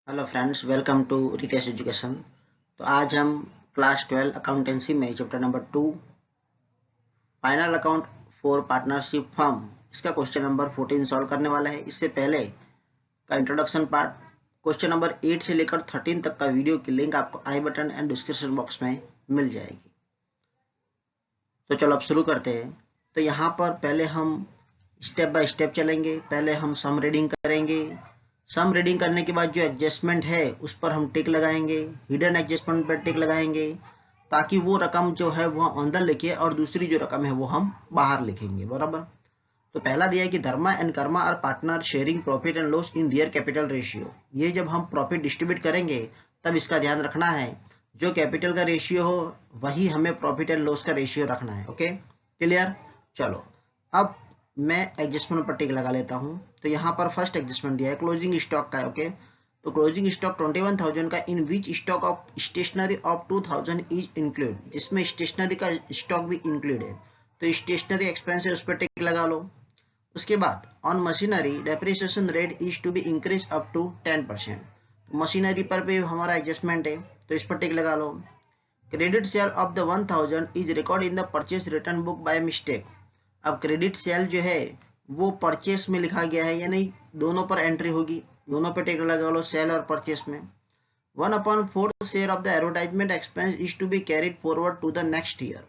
Hello friends, welcome to Ritesh education. तो आज हम क्लास 12 अकाउंटेंसी में chapter number 2 final account for partnership firm इसका क्वेश्चन नंबर 14 सॉल्व करने वाला है। इससे पहले का इंट्रोडक्शन पार्ट क्वेश्चन नंबर 8 से लेकर 13 तक का वीडियो की लिंक आपको आई बटन एंड डिस्क्रिप्शन बॉक्स में मिल जाएगी। तो चलो अब शुरू करते हैं। तो यहाँ पर पहले हम स्टेप बाय स्टेप चलेंगे। पहले हम सम रीडिंग करेंगे। सम रीडिंग करने के बाद जो एडजस्टमेंट है उस पर हम टिक लगाएंगे, हिडन एडजस्टमेंट पर टिक लगाएंगे, ताकि वो रकम जो है वो अंदर लिखे और दूसरी जो रकम है वो हम बाहर लिखेंगे, बराबर। तो पहला दिया है कि Dharma and Karma are partner sharing profit and loss in their capital ratio. ये जब हम प्रॉफिट डिस्ट्रीब्यूट करेंगे तब इसका ध्यान रखना है, जो कैपिटल का रेशियो हो वही हमें प्रॉफिट एंड लॉस का रेशियो रखना है। Okay, clear. चलो अब मैं एडजस्टमेंट पर टिक लगा लेता हूं। तो यहाँ पर फर्स्ट एडजस्टमेंट दिया है क्लोजिंग स्टॉक का। ओके, तो क्लोजिंग स्टॉक 21,000 का, in which stock of stationery of 2,000 is include, जिसमें स्टेशनरी का स्टॉक भी इंक्लूड है। तो स्टेशनरी एक्सपेंस है उस पर टिक लगा लो। उसके बाद on machinery depreciation rate is to be increase up to 10%। Machinery पर भी हमारा एडजस्टमेंट है तो इस पर टिक लगा लो। Credit sale of the 1000 is record in the purchase return book by mistake. अब क्रेडिट सेल जो है वो परचेस में लिखा गया है या नहीं, दोनों पर एंट्री होगी, दोनों पे टिक लगा लो, सेल और परचेस में। 1/4 share of the advertisement expense is to be carried forward to the next year.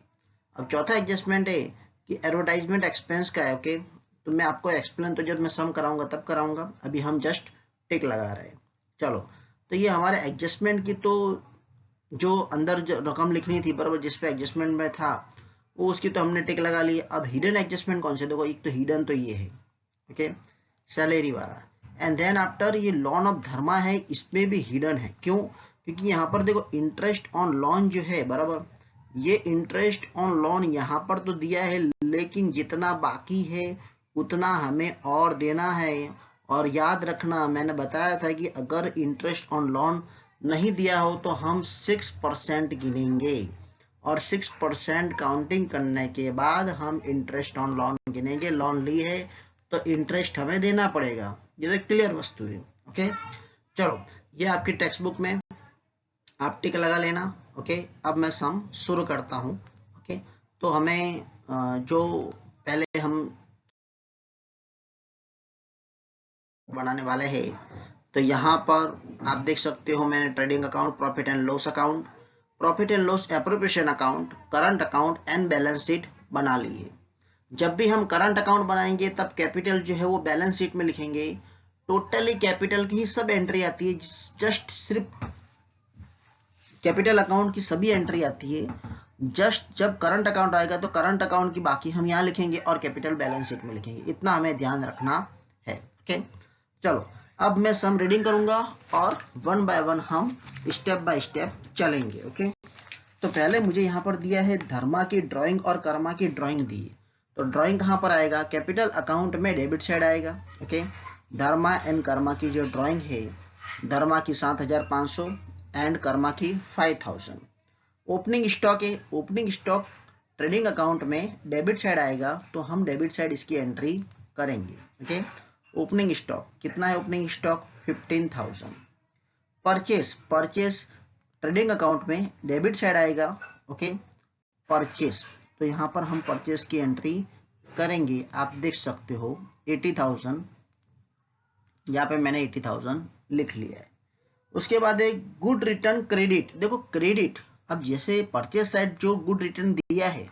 अब चौथा एडजस्टमेंट है कि एडवर्टाइजमेंट एक्सपेंस का है। ओके, तो मैं आपको एक्सप्लेन तो जब मैं सम कराऊंगा तब कराऊंगा, अभी हम जस्ट टिक लगा रहे हैं। चलो, तो ये हमारे एडजस्टमेंट की तो जो अंदर जो रकम लिखनी थी बराबर जिस पे एडजस्टमेंट में था वो उसकी तो हमने टिक लगा ली। अब हिडन एडजस्टमेंट कौन से, देखो एक तो हिडन तो ये है, ओके, सैलरी वाला। एंड देन आफ्टर ये लोन ऑफ धर्मा है, इसमें भी हिडन है। क्यों? क्योंकि यहाँ पर देखो इंटरेस्ट ऑन लोन जो है बराबर, ये इंटरेस्ट ऑन लोन यहाँ पर तो दिया है, लेकिन जितना बाकी है उतना हमें और देना है। और याद रखना मैंने बताया था कि अगर इंटरेस्ट ऑन लोन नहीं दिया हो तो हम 6% गिनेंगे, और 6% काउंटिंग करने के बाद हम इंटरेस्ट ऑन लोन गिनेंगे। लोन ली है तो इंटरेस्ट हमें देना पड़ेगा, ये तो क्लियर वस्तु है। ओके, चलो ये आपकी टेक्स्ट बुक में आप टिक लगा लेना। ओके, अब मैं सम शुरू करता हूं। ओके, तो हमें जो पहले हम बनाने वाले हैं, तो यहाँ पर आप देख सकते हो मैंने trading account, profit and loss account, profit and loss appropriation account, current account and balance sheet बना ली है। जब भी हम करंट अकाउंट बनाएंगे तब कैपिटल जो है वो बैलेंस शीट में लिखेंगे। टोटली कैपिटल की ही सब एंट्री आती है, जस्ट सिर्फ कैपिटल अकाउंट की सभी एंट्री आती है। जस्ट जब करंट अकाउंट आएगा तो करंट अकाउंट की बाकी हम यहाँ लिखेंगे और कैपिटल बैलेंस शीट में लिखेंगे, इतना हमें ध्यान रखना है। ओके, चलो अब मैं सम रीडिंग करूंगा और वन बाय वन हम स्टेप बाय स्टेप चलेंगे। ओके, तो पहले मुझे यहाँ पर दिया है धर्मा की ड्राइंग और कर्मा की ड्राइंग दी है। तो ड्राइंग कहाँ पर आएगा, कैपिटल अकाउंट में डेबिट साइड आएगा। ओके, धर्मा एंड कर्मा की जो ड्राइंग है, धर्मा की 7,500 एंड कर्मा की 5,000। ओपनिंग स्टॉक है, ओपनिंग स्टॉक ट्रेडिंग अकाउंट में डेबिट साइड आएगा तो हम डेबिट साइड इसकी एंट्री करेंगे। ओके, ओपनिंग स्टॉक कितना है, opening stock 15,000। Purchase, purchase trading account में डेबिट साइड आएगा। ओके, परचेस, तो यहाँ पर हम परचेस की एंट्री करेंगे। आप देख सकते हो 80,000, यहाँ पे मैंने 80,000 लिख लिया है। उसके बाद एक गुड रिटर्न क्रेडिट, देखो क्रेडिट, अब जैसे परचेस साइड जो गुड रिटर्न दिया है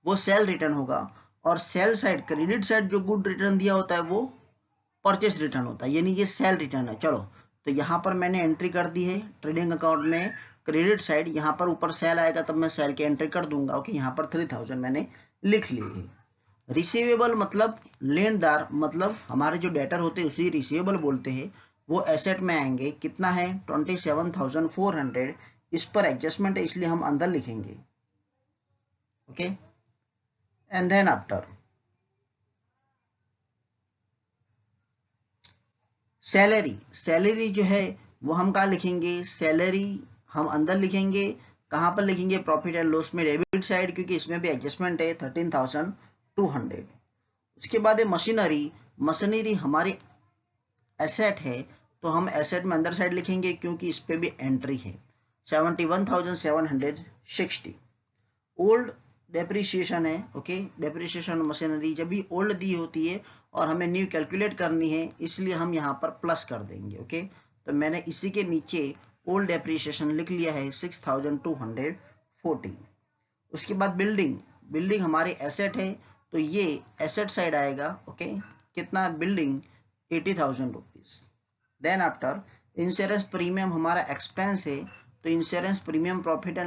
वो सेल रिटर्न होगा, और सेल साइड क्रेडिट साइड जो गुड रिटर्न दिया होता है वो परचेस रिटर्न होता है, यानी ये सेल रिटर्न है। चलो, तो यहाँ पर मैंने एंट्री कर दी है ट्रेडिंग अकाउंट में क्रेडिट साइड, यहाँ पर ऊपर सेल आएगा तब मैं सेल की एंट्री कर दूंगा। ओके, यहाँ पर 3,000 मैंने लिख लिए है। रिसीवेबल मतलब लेनदार, मतलब हमारे जो डेटर होते हैं उसी रिसीवेबल बोलते हैं, वो एसेट में आएंगे। कितना है, 27,400। इस पर एडजस्टमेंट है इसलिए हम अंदर लिखेंगे। Okay, and then after salary, salary जो है वो हम कहाँ लिखेंगे, सैलरी हम अंदर लिखेंगे। कहाँ पर लिखेंगे, प्रॉफिट एंड लॉस में डेबिट साइड, क्योंकि इसमें भी एडजस्टमेंट है 13,200। उसके बाद है मशीनरी, मशीनरी हमारी एसेट है तो हम एसेट में अंदर साइड लिखेंगे क्योंकि इस पे भी एंट्री है 71,760। ओल्ड डेप्रिसिएशन है, ओके, डेप्रिसिएशन मशीनरी जब भी ओल्ड दी होती है और हमें न्यू कैलकुलेट करनी है इसलिए हम यहाँ पर प्लस कर देंगे, ओके। तो मैंने इसी के नीचे ओल्ड डेप्रिसिएशन लिख लिया है 6,240। उसके बाद बिल्डिंग, बिल्डिंग हमारी एसेट है तो ये एसेट साइड आएगा, ओके। कितना building 80,000 rupees. Then after insurance premium हमारा एक्सपेंस है तो insurance premium profit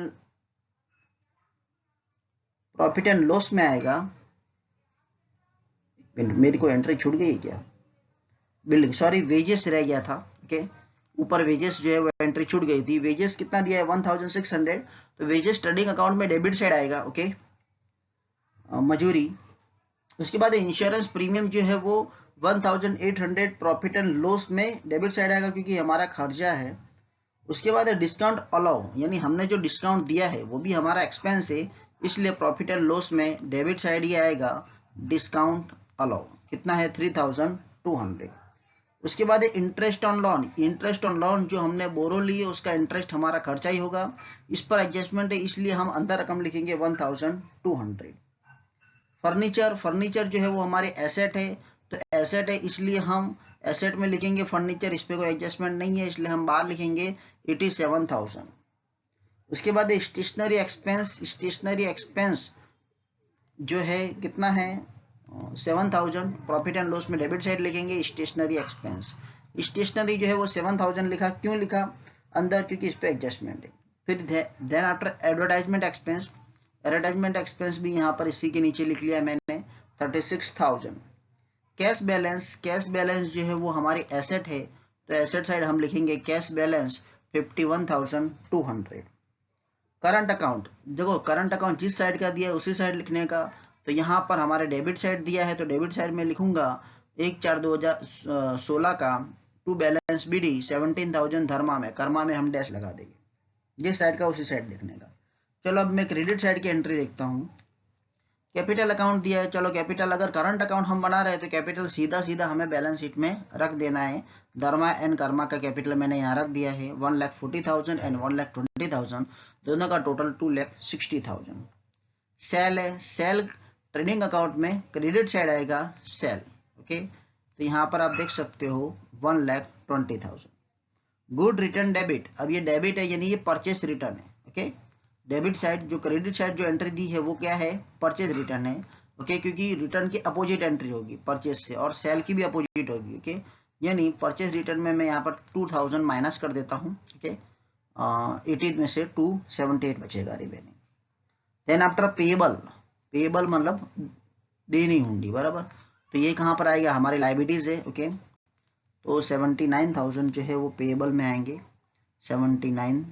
and loss में आएगा। मेरी को एंट्री छूट गई क्या? बिल्डिंग, सॉरी, वेजेस रह गया था, ओके। ऊपर वेजेस जो है वो एंट्री छूट गई थी। वेजेस कितना दिया है 1,600, तो वेजेस ट्रेडिंग अकाउंट में डेबिट साइड आएगा, ओके, मजूरी। उसके बाद इंश्योरेंस प्रीमियम जो है वो 1,800 प्रॉफिट एंड लॉस में डेबिट साइड आएगा क्योंकि हमारा खर्चा है। उसके बाद डिस्काउंट अलाउ, यानी हमने जो डिस्काउंट दिया है वो भी हमारा एक्सपेंस है इसलिए प्रॉफिट एंड लॉस में डेबिट साइड ही आएगा डिस्काउंट अलाउ। कितना है 3,200। उसके बाद interest on loan, interest on loan जो हमने बोरो लिए उसका इंटरेस्ट हमारा खर्चा ही होगा, इस पर एडजस्टमेंट है इसलिए हम अंदर रकम लिखेंगे 1,200। फर्नीचर, फर्नीचर जो है वो हमारे एसेट है तो एसेट है इसलिए हम एसेट में लिखेंगे फर्नीचर, इस पे कोई एडजस्टमेंट नहीं है इसलिए हम बाहर लिखेंगे 87,000। उसके बाद स्टेशनरी एक्सपेंस, स्टेशनरी एक्सपेंस जो है कितना है 7,000, प्रॉफिट एंड लॉस में डेबिट साइड लिखेंगे स्टेशनरी एक्सपेंस। स्टेशनरी जो है वो 7,000 लिखा, क्यों लिखा अंदर, क्योंकि इस पे एडजस्टमेंट है। फिर then after advertisement expense, advertisement expense भी यहाँ पर इसी के नीचे लिख लिया मैंने 36,000। कैश बैलेंस, कैश बैलेंस जो है वो हमारी एसेट है तो एसेट साइड हम लिखेंगे कैश बैलेंस 51,200। करंट अकाउंट, देखो करंट अकाउंट जिस साइड का दिया है उसी साइड लिखने का, तो यहाँ पर हमारे डेबिट साइड दिया है तो डेबिट साइड में लिखूंगा 1/4/2016 का टू बैलेंस बीडी 17,000 धर्मा में, कर्मा में हम डैश लगा देंगे, जिस साइड का उसी साइड लिखने का। चलो अब मैं क्रेडिट साइड की एंट्री देखता हूँ। कैपिटल अकाउंट दिया है, चलो कैपिटल अगर करंट अकाउंट हम बना रहे हैं तो कैपिटल सीधा सीधा हमें बैलेंस शीट में रख देना है। धर्मा एंड कर्मा का कैपिटल मैंने यहाँ रख दिया है 1,40,000 एंड 1,20,000, दोनों का टोटल 2,60,000। सेल है, सेल ट्रेडिंग अकाउंट में क्रेडिट साइड आएगा सेल, ओके। तो यहाँ पर आप देख सकते हो 1,20,000। गुड रिटर्न डेबिट, अब ये डेबिट है यानी ये परचेस रिटर्न है, ओके। डेबिट साइड जो क्रेडिट साइड जो एंट्री दी है वो क्या है परचेज रिटर्न है, ओके, क्योंकि रिटर्न की अपोजिट एंट्री होगी परचेज से और सेल की भी अपोजिट होगी, ओके। यानी परचेज रिटर्न में मैं यहाँ पर 2,000 माइनस कर देता हूँ, ओके। 80 में से 278 बचेगा remaining. Then after payable, payable मतलब देनी होंगी, बराबर, तो ये कहाँ पर आएगा हमारी लाइबिलिटीज है, ओके। तो 79,000 जो है वो पेएबल में आएंगे। 79,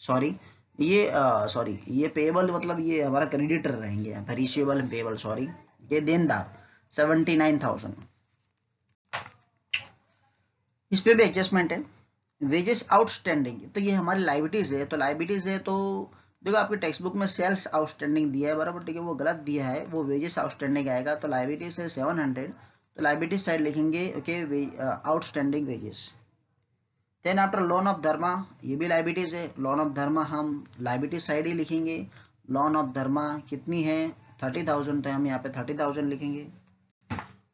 सॉरी ये पेएबल मतलब ये हमारा क्रेडिटर रहेंगे, रिसीवेबल पेएबल, सॉरी, ये देनदार 79,000। इस पे भी एडजस्टमेंट है। वेजेस आउटस्टैंडिंग, तो ये हमारी लाइबिलिटीज है, तो लाइबिलिटीज है तो देखो आपके टेक्स्ट बुक में सेल्स आउटस्टैंडिंग दिया है, बराबर, ठीक है, वो गलत दिया है, वो वेजेस आउटस्टैंडिंग आएगा। तो लाइबिलिटीज है 700, तो लाइबिलिटीज साइड लिखेंगे, okay, outstanding wages. Then after loan of Dharma, ये भी लाइबिलिटीज है, लोन ऑफ धर्मा हम लाइबिलिटीज साइड ही लिखेंगे। लोन ऑफ धर्मा कितनी है 30,000, तो हम यहाँ पे 30,000 लिखेंगे।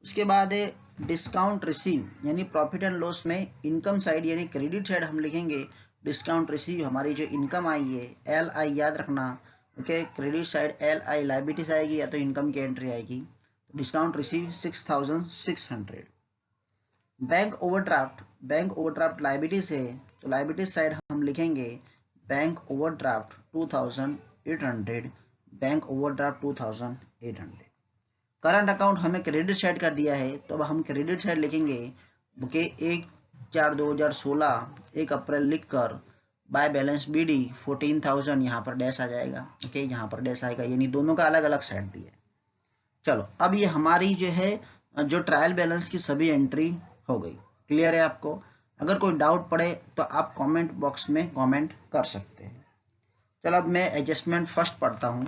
उसके बाद है डिस्काउंट रिसीव, यानी प्रॉफिट एंड लॉस में इनकम साइड यानी क्रेडिट साइड हम लिखेंगे डिस्काउंट रिसीव, हमारी जो इनकम आई है LI याद रखना, okay. Credit side LI liabilities आएगी या तो इनकम की एंट्री आएगी। Discount receive 6,600। Bank overdraft, bank overdraft liabilities है तो लाइबिलिटीज साइड हम लिखेंगे bank overdraft 2,800, bank overdraft 2,800। Current account हमें क्रेडिट साइड का दिया है तो अब हम क्रेडिट साइड लिखेंगे, ओके, 1/4/2016 1 अप्रैल लिखकर बाय बैलेंस BD 14,000, यहाँ पर डैश आ जाएगा, ओके, यहाँ पर डैश आएगा, यानी दोनों का अलग अलग साइड दिया है। चलो अब ये हमारी जो है जो ट्रायल बैलेंस की सभी एंट्री हो गई। क्लियर है आपको? अगर कोई डाउट पड़े तो आप कमेंट बॉक्स में कमेंट कर सकते हैं। चलो अब मैं एडजस्टमेंट फर्स्ट पढ़ता हूँ।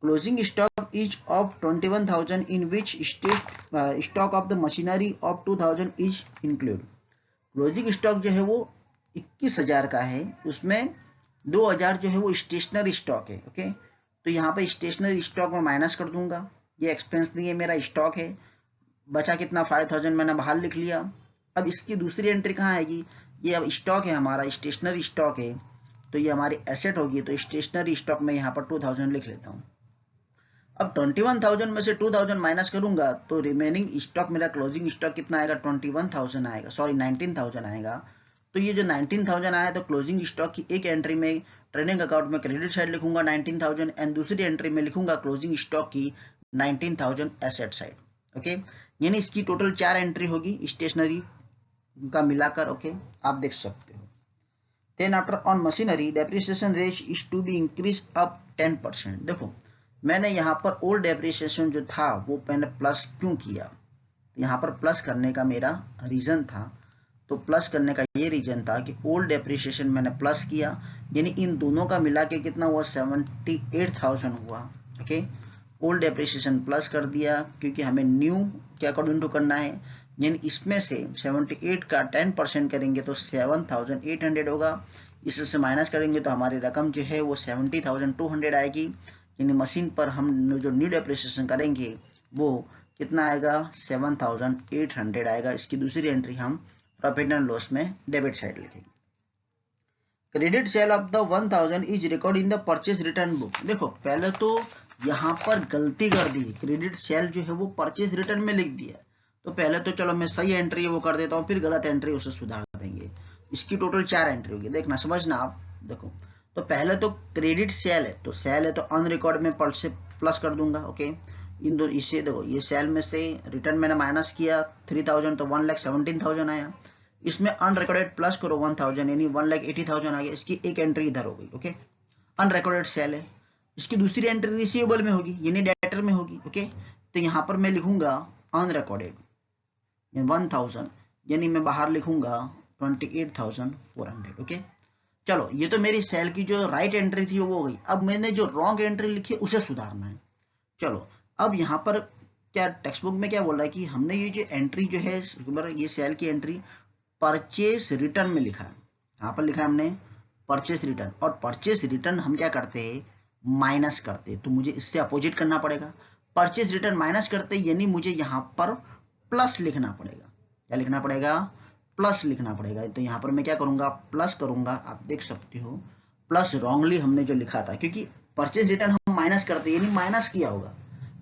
Closing stock is of 21,000 in which stock of the machinery of 2,000 is include. Closing stock जो है वो 21,000 का है, उसमें 2,000 जो है वो स्टेशनरी स्टॉक है। ओके, तो यहाँ पे स्टेशनरी स्टॉक में माइनस कर दूंगा, ये एक्सपेंस नहीं है, मेरा स्टॉक है। बचा कितना, 5,000 मैंने बाहर लिख लिया। अब इसकी दूसरी एंट्री कहाँ आएगी, ये अब स्टॉक है हमारा, स्टेशनरी स्टॉक है, तो ये हमारी एसेट होगी, तो स्टेशनरी स्टॉक में यहाँ पर 2,000 लिख लेता हूँ। अब 21,000 में से 2,000 माइनस करूंगा तो रिमेनिंग स्टॉक मेरा क्लोजिंग स्टॉक कितना आएगा, 21,000 आएगा, सॉरी 19,000 आएगा। तो ये जो 19,000 आया तो क्लोजिंग स्टॉक की एक एंट्री में ट्रेडिंग अकाउंट में क्रेडिट साइड लिखूंगा 19,000 एंड दूसरी एंट्री में लिखूंगा क्लोजिंग स्टॉक की 19,000 एसेट साइड। ओके, यानी इसकी टोटल 4 एंट्री होगी स्टेशनरी का मिलाकर। ओके, आप देख सकते हो। Then after on machinery depreciation rate is to be increase up 10%। देखो मैंने यहाँ पर ओल्ड डेप्रिसिएशन जो था वो मैंने प्लस क्यों किया, तो यहाँ पर प्लस करने का मेरा रीजन था, तो प्लस करने का ये रीजन था कि ओल्ड डेप्रिसिएशन मैंने प्लस किया, यानी इन दोनों का मिला के कितना हुआ, 78,000 हुआ। ओके, ओल्ड डेप्रिसिएशन प्लस कर दिया क्योंकि हमें न्यू के अकॉर्डिंग टू करना है, यानी इसमें से 78 का 10% करेंगे तो 7,800 होगा, इससे माइनस करेंगे तो हमारी रकम जो है वो 70,200 आएगी, यानी मशीन पर हम जो न्यू डेप्रिसिएशन करेंगे वो कितना आएगा, 7,800 आएगा। इसकी दूसरी एंट्री हम प्रॉफिट एंड लॉस में डेबिट साइड लिखेंगे। Credit sale of the 1,000 is record in the purchase return book. देखो पहले तो यहाँ पर गलती कर दी, क्रेडिट सेल जो है वो परचेज रिटर्न में लिख दिया, तो पहले तो चलो मैं सही एंट्री है वो कर देता हूँ, फिर गलत एंट्री उसे सुधार देंगे। इसकी टोटल 4 एंट्री होगी, देखना समझना आप। देखो तो पहले तो क्रेडिट सेल है, तो सेल है तो ऑन रिकॉर्ड में प्लस कर दूंगा। ओके, इन दो इसे देखो, ये सेल में से रिटर्न मैंने माइनस किया 3,000 तो 1,17,000 आया, इसमें अनरिकॉर्डेड प्लस करो 1,000 यानी 1,80,000 आ गया। इसकी एक एंट्री इधर हो गई। ओके, अनरिकॉर्डेड सेल है। इसकी दूसरी एंट्री रिसीवेबल में होगी यानी डेटर में होगी। ओके, तो यहाँ पर मैं लिखूंगा अनरिकॉर्डेड 1,000 यानी मैं बाहर लिखूंगा 28,400। ओके, चलो ये तो मेरी सेल की जो राइट एंट्री थी वो हो गई। अब मैंने जो रॉन्ग एंट्री लिखी है उसे सुधारना है। चलो अब यहाँ पर क्या टेक्स्ट बुक में क्या बोल रहा है कि हमने ये जो एंट्री जो है ये सेल की एंट्री परचेस रिटर्न में लिखा है, यहाँ पर लिखा है हमने परचेस रिटर्न, और परचेस रिटर्न हम क्या करते हैं, माइनस करते हैं, तो मुझे इससे अपोजिट करना पड़ेगा। परचेस रिटर्न माइनस करते यानी मुझे यहाँ पर प्लस लिखना पड़ेगा। क्या लिखना पड़ेगा, प्लस लिखना पड़ेगा। तो यहाँ पर मैं क्या करूंगा, प्लस करूंगा। आप देख सकते हो प्लस रॉन्गली हमने जो लिखा था, क्योंकि परचेज रिटर्न हम माइनस करते यानी माइनस किया होगा,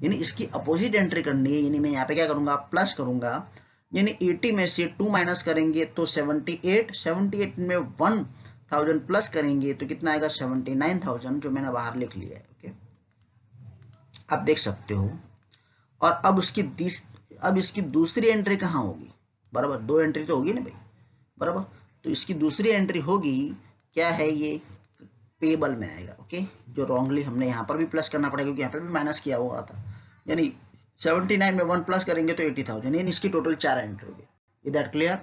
यानी इसकी अपोजिट एंट्री करनी है, यानी मैं यहाँ पे क्या करूंगा, प्लस करूंगा, यानी 80 में से 2 माइनस करेंगे तो 78 में 1,000 प्लस करेंगे तो कितना आएगा, 79,000 जो मैंने बाहर लिख लिया है। ओके, आप देख सकते हो। और अब इसकी दूसरी एंट्री कहाँ होगी, बराबर 2 एंट्री तो होगी ना भाई, बराबर। तो इसकी दूसरी एंट्री होगी क्या है, ये पेबल में आएगा। ओके, जो रॉन्गली हमने यहाँ पर भी प्लस करना पड़ेगा क्योंकि यहाँ पर भी माइनस किया हुआ था, यानी 79 में 1 प्लस करेंगे तो 80,000, यानी इसकी टोटल 4 एंट्री होगी। Is that clear?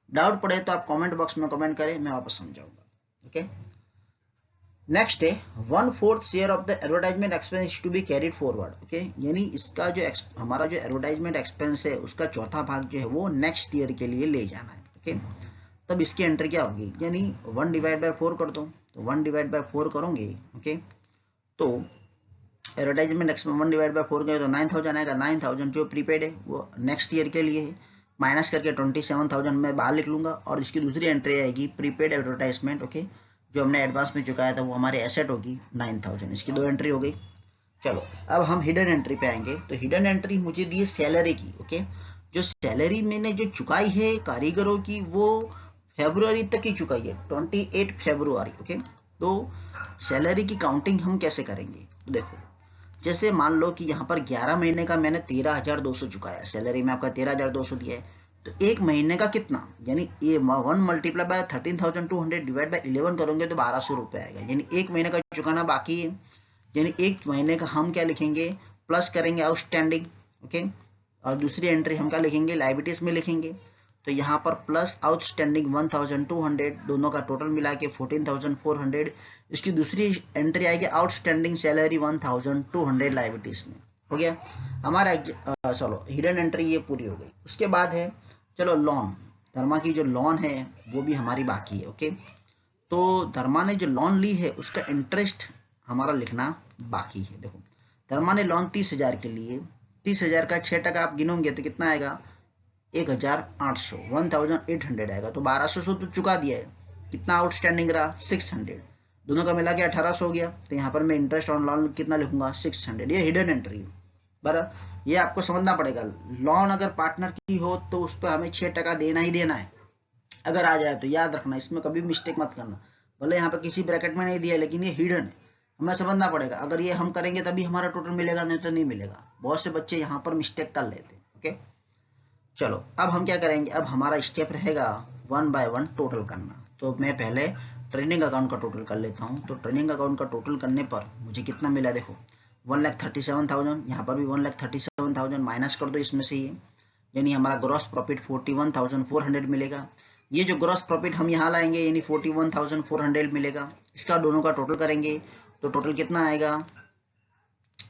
डाउट पड़े तो आप कमेंट बॉक्स में कमेंट करें, मैं वापस समझाऊंगा। ओके, नेक्स्ट है 1/4 share of the advertisement expense to be carried forward. Okay, यानी इसका जो हमारा जो एडवर्टाइजमेंट एक्सपेंस है उसका चौथा भाग जो है वो नेक्स्ट ईयर के लिए ले जाना है। ओके, तब इसकी एंट्री क्या होगी, यानी 1/4 कर दो, तो 1/4 करोगे। ओके, तो एडवर्टाइजमेंट एक्सपेंस 1/4 करें तो 9,000 आएगा। 9,000 जो प्रीपेड है वो नेक्स्ट ईयर के लिए है, माइनस करके 27,000 मैं बाहर लिख लूंगा, और इसकी दूसरी एंट्री आएगी प्रीपेड एडवर्टाइजमेंट। ओके, जो हमने एडवांस में चुकाया था वो हमारे एसेट होगी 9,000, इसकी 2 एंट्री हो गई। चलो अब हम हिडन एंट्री पे आएंगे, तो हिडन एंट्री मुझे दी है सैलरी की। ओके, जो सैलरी मैंने जो चुकाई है कारीगरों की वो फरवरी तक की चुकाई है, 28 फरवरी। ओके, तो सैलरी की काउंटिंग हम कैसे करेंगे, तो देखो जैसे मान लो कि यहाँ पर 11 महीने का मैंने 13,200 चुकाया, सैलरी में आपका 13,200 दिया है, तो एक महीने का कितना, यानी ये 1 मल्टीप्लाई बाय 13,200 डिवाइड बाय 11 करोगे तो 1,200 रुपये आएगा, यानी एक महीने का चुकाना बाकी है, यानी एक महीने का हम क्या लिखेंगे, प्लस करेंगे आउटस्टैंडिंग। ओके, और दूसरी एंट्री हम क्या लिखेंगे, लायबिलिटीज में लिखेंगे, तो यहाँ पर प्लस आउटस्टैंडिंग 1,200, दोनों का टोटल मिला के 14,400। इसकी दूसरी एंट्री आएगी आउटस्टैंडिंग सैलरी 1,200 लायबिलिटीज में। हो गया हमारा। चलो हिडन एंट्री ये पूरी हो गई। उसके बाद है चलो लोन, धर्मा की जो लोन है वो भी हमारी बाकी है। ओके, तो धर्मा ने जो लोन ली है उसका इंटरेस्ट हमारा लिखना बाकी है। देखो धर्मा ने लोन 30,000 के लिए, 30,000 का 6% आप गिनोगे तो कितना आएगा, 1,800, 1,800 आएगा। तो 1,200 तो चुका दिया है, कितना आउटस्टैंडिंग रहा 600, दोनों का मिला के 1,800 हो गया। तो यहाँ पर मैं इंटरेस्ट ऑन लोन कितना लिखूंगा 600, ये हिडन एंट्री बराबर। ये आपको समझना पड़ेगा, लोन अगर पार्टनर की हो तो उस पर हमें 6% देना ही देना है। अगर आ जाए तो याद रखना, इसमें कभी मिस्टेक मत करना। भले यहाँ पर किसी ब्रैकेट में नहीं दिया लेकिन ये हिडन है, हमें समझना पड़ेगा। अगर ये हम करेंगे तभी हमारा टोटल मिलेगा, नहीं तो नहीं मिलेगा। बहुत से बच्चे यहाँ पर मिस्टेक कर लेते हैं। ओके चलो अब हम क्या करेंगे, अब हमारा स्टेप रहेगा 1 बाय 1 टोटल करना। तो मैं पहले ट्रेनिंग अकाउंट का टोटल कर लेता हूँ। तो ट्रेनिंग अकाउंट का टोटल करने पर मुझे कितना मिला, देखो 1,37,000, यहाँ पर भी 1,37,000 माइनस कर दो इसमें से ये, यानी हमारा ग्रॉस प्रॉफिट 41,400 मिलेगा। ये जो ग्रॉस प्रॉफिट हम यहाँ लाएंगे यानी 41,400 मिलेगा। इसका दोनों का टोटल करेंगे तो टोटल कितना आएगा,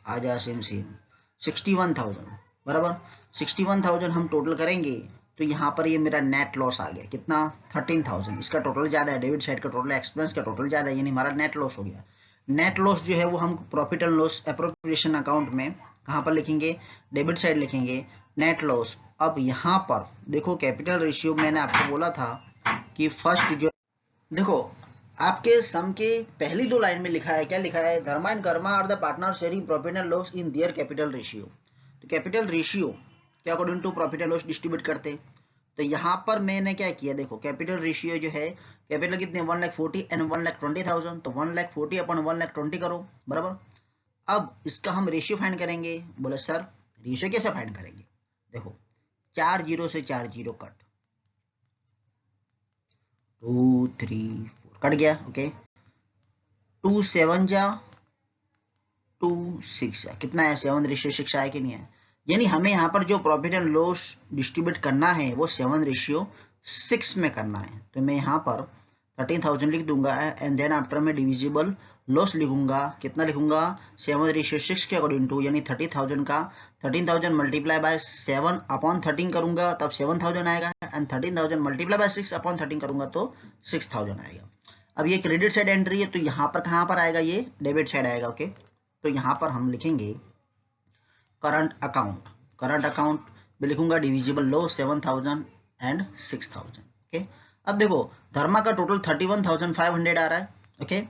आ जा सेम 61,000 बराबर। 61,000 हम टोटल करेंगे तो यहाँ पर ये मेरा नेट लॉस आ गया कितना 13,000। इसका टोटल ज्यादा है, डेबिट साइड का टोटल, एक्सपेंस का टोटल ज्यादा है, यानी हमारा नेट लॉस हो गया। नेट लॉस जो है वो हम profit and loss appropriation account में कहाँ पर लिखेंगे, डेबिट साइड लिखेंगे नेट लॉस। अब यहाँ पर देखो कैपिटल रेशियो मैंने आपको बोला था कि फर्स्ट जो, देखो आपके सम के पहली 2 लाइन में लिखा है, क्या लिखा है, Dharma and Karma are the partner sharing profit and loss in their capital ratio. तो कैपिटल रेशियो के according to profit and loss distribute करते। तो यहाँ पर मैंने क्या किया, देखो कैपिटल रेशियो जो है, कैपिटल कितने 1,40,000 एंड 1,20,000, तो 1,40,000 अपन 1,20,000 करो बराबर। अब इसका हम रेशियो फाइंड करेंगे। बोले सर रेशियो कैसे फाइंड करेंगे, देखो 4 0 से 4 0 कट, 2 3 4 कट गया। ओके 2 7 जा 2 6 कितना है 7:6 आया कि नहीं है, यानी हमें यहाँ पर जो प्रॉफिट एंड लॉस डिस्ट्रीब्यूट करना है वो 7:6 में करना है। तो मैं यहाँ पर 13,000 लिख दूंगा एंड देन आफ्टर में डिविजिबल लॉस लिखूंगा, कितना लिखूंगा 7:6 के अकॉर्डिंग टू, यानी 30,000 का 13,000 मल्टीप्लाई बाय 7/13 करूंगा तब 7,000 आएगा, एंड 13,000 मल्टीप्लाई बाय 6/13 करूंगा तो 6,000 आएगा। अब ये क्रेडिट साइड एंट्री है तो यहाँ पर कहाँ पर आएगा, ये डेबिट साइड आएगा। ओके तो यहाँ पर हम लिखेंगे करंट अकाउंट, करंट अकाउंट में लिखूंगा डिविजिबल लॉस 7,000 एंड 6,000। ओके अब देखो धर्मा का टोटल 31,500 आ रहा है। ओके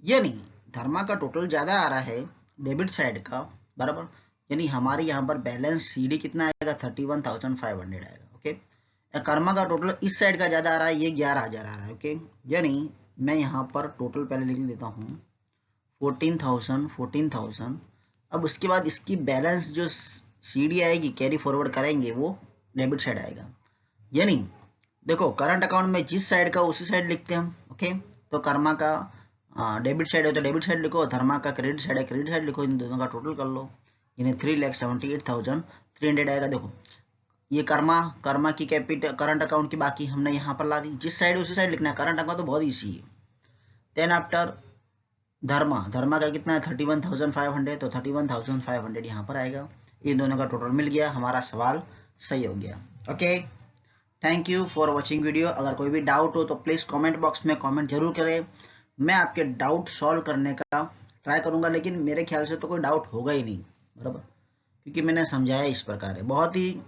यानी धर्मा का टोटल ज्यादा आ रहा है डेबिट साइड का बराबर, यानी हमारे यहाँ पर बैलेंस सीडी कितना आएगा 31,500 आएगा। ओके कर्मा का टोटल इस साइड का ज्यादा आ रहा है, ये 11,000 आ रहा है। ओके यानी मैं यहाँ पर टोटल पहले लिख देता हूँ 14,000। अब उसके बाद इसकी बैलेंस जो सीडी आएगी कैरी फॉरवर्ड करेंगे वो डेबिट साइड आएगा। यानी देखो करंट अकाउंट में जिस साइड का उसी साइड लिखते हैं हम। ओके तो कर्मा का डेबिट साइड है तो डेबिट साइड लिखो, धर्मा का क्रेडिट साइड है क्रेडिट साइड लिखो, इन दोनों का टोटल कर लो, यानी 3,78,300 आएगा। देखो ये कर्मा की कैपिटल करंट अकाउंट की बाकी हमने यहाँ पर ला दी, जिस साइड उसी साइड लिखना है। करंट अकाउंट तो बहुत ईजी है। देन आफ्टर धर्मा का कितना है 31,500, तो 31,500 यहाँ पर आएगा। इन दोनों का टोटल मिल गया, हमारा सवाल सही हो गया। Okay thank you for watching video. अगर कोई भी डाउट हो तो प्लीज कमेंट बॉक्स में कमेंट जरूर करें, मैं आपके डाउट सॉल्व करने का ट्राई करूंगा। लेकिन मेरे ख्याल से तो कोई डाउट होगा ही नहीं बराबर, क्योंकि मैंने समझाया इस प्रकार है। बहुत ही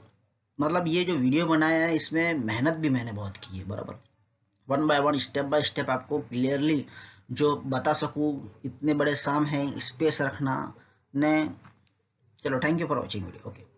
मतलब ये जो वीडियो बनाया है इसमें मेहनत भी मैंने बहुत की है बराबर, 1 बाय 1 स्टेप बाय स्टेप आपको क्लियरली जो बता सकूं। इतने बड़े साम हैं, स्पेस रखना ने। चलो thank you for watching video. Okay.